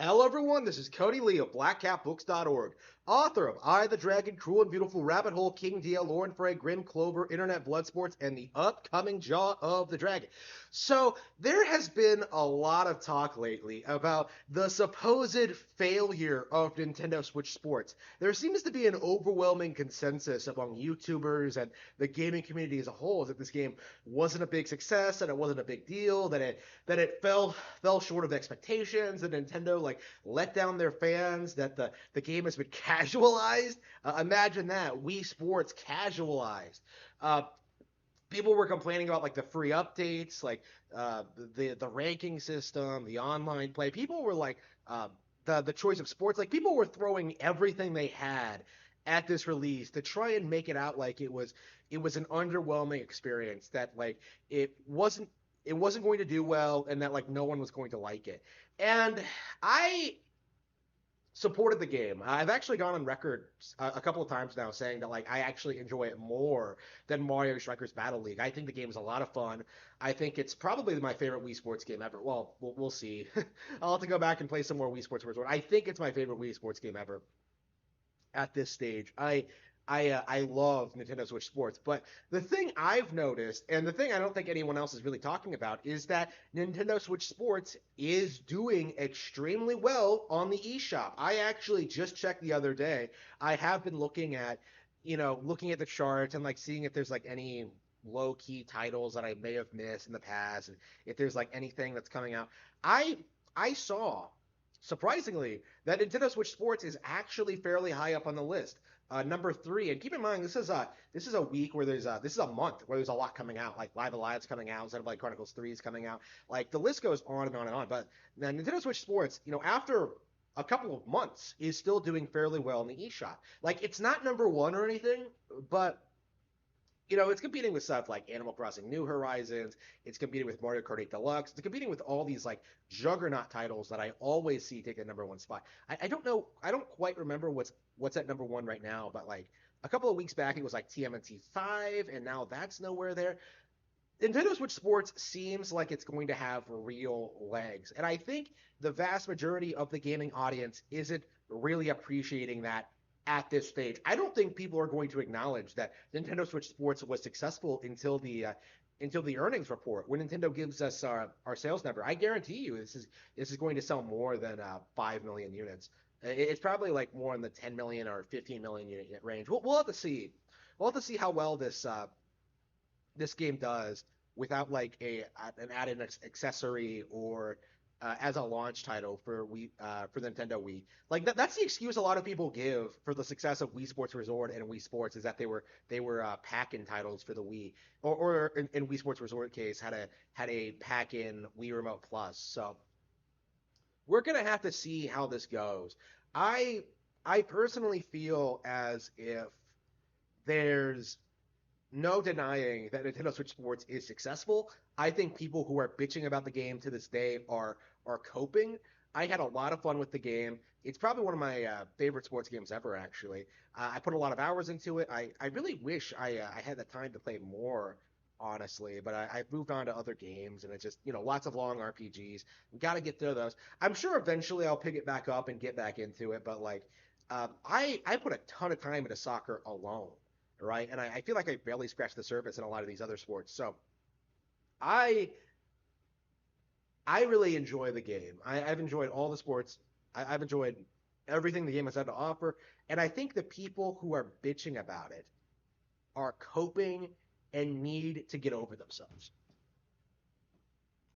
Hello, everyone. This is Cody Lee of BlackCatBooks.org, author of I, the Dragon, Cruel and Beautiful, Rabbit Hole, King Deal, Lauren Frey, Grim Clover, Internet Blood Sports, and the upcoming Jaw of the Dragon. So, there has been a lot of talk lately about the supposed failure of Nintendo Switch Sports. There seems to be an overwhelming consensus among YouTubers and the gaming community as a whole that this game wasn't a big success, that it wasn't a big deal, that it fell short of expectations. That Nintendo let down their fans. That the game has been casualized. Imagine that Wii Sports casualized. Uh, People were complaining about the free updates, the ranking system, the online play. People were the choice of sports. Like people were throwing everything they had at this release to try and make it out like it was an underwhelming experience, that it wasn't it wasn't going to do well, and that no one was going to like it. And I supported the game. I've actually gone on record a couple of times now saying that I actually enjoy it more than Mario Strikers Battle League. I think the game is a lot of fun. I think it's probably my favorite Wii Sports game ever. Well, we'll see. I'll have to go back and play some more Wii Sports Resort. I think it's my favorite Wii Sports game ever at this stage. I love Nintendo Switch Sports, but the thing I've noticed, and the thing I don't think anyone else is really talking about, is that Nintendo Switch Sports is doing extremely well on the eShop. I actually just checked the other day. I have been looking at the charts and seeing if there's any low key titles that I may have missed in the past, and if there's anything that's coming out. I I saw, surprisingly, that Nintendo Switch Sports is actually fairly high up on the list. Number three, and keep in mind this is a week where this is a month where there's a lot coming out, like Live Alive's coming out, Xenoblade Chronicles 3 is coming out. Like the list goes on and on and on. But now Nintendo Switch Sports, after a couple of months, is still doing fairly well in the eShop. Like it's not number one or anything, but it's competing with stuff like Animal Crossing New Horizons. It's competing with Mario Kart 8 Deluxe. It's competing with all these juggernaut titles that I always see take the number one spot. I don't know. I don't quite remember what's at number one right now, but a couple of weeks back it was like TMNT 5, and now that's nowhere there. Nintendo Switch Sports seems like it's going to have real legs, and I think the vast majority of the gaming audience isn't really appreciating that at this stage. I don't think people are going to acknowledge that Nintendo Switch Sports was successful until the earnings report, when Nintendo gives us our sales number. I guarantee you this is going to sell more than 5 million units. It's probably more in the 10 million or 15 million unit range. We'll have to see. We'll have to see how well this game does without an added accessory, or as a launch title for Nintendo Wii. That's the excuse a lot of people give for the success of Wii Sports Resort and Wii Sports, is that they were pack-in titles for the Wii, or in Wii Sports Resort case had a pack-in Wii Remote Plus. So we're gonna have to see how this goes. I I personally feel as if there's no denying that Nintendo Switch Sports is successful. I think people who are bitching about the game to this day are coping. I had a lot of fun with the game. It's probably one of my favorite sports games ever, actually. I put a lot of hours into it. I really wish I had the time to play more, honestly, but I've moved on to other games, and it's just, lots of long RPGs. Got to get through those. I'm sure eventually I'll pick it back up and get back into it, but I put a ton of time into soccer alone, right? And I feel like I barely scratched the surface in a lot of these other sports. So I I really enjoy the game. I've enjoyed all the sports. I've enjoyed everything the game has had to offer, and I think the people who are bitching about it are coping and need to get over themselves.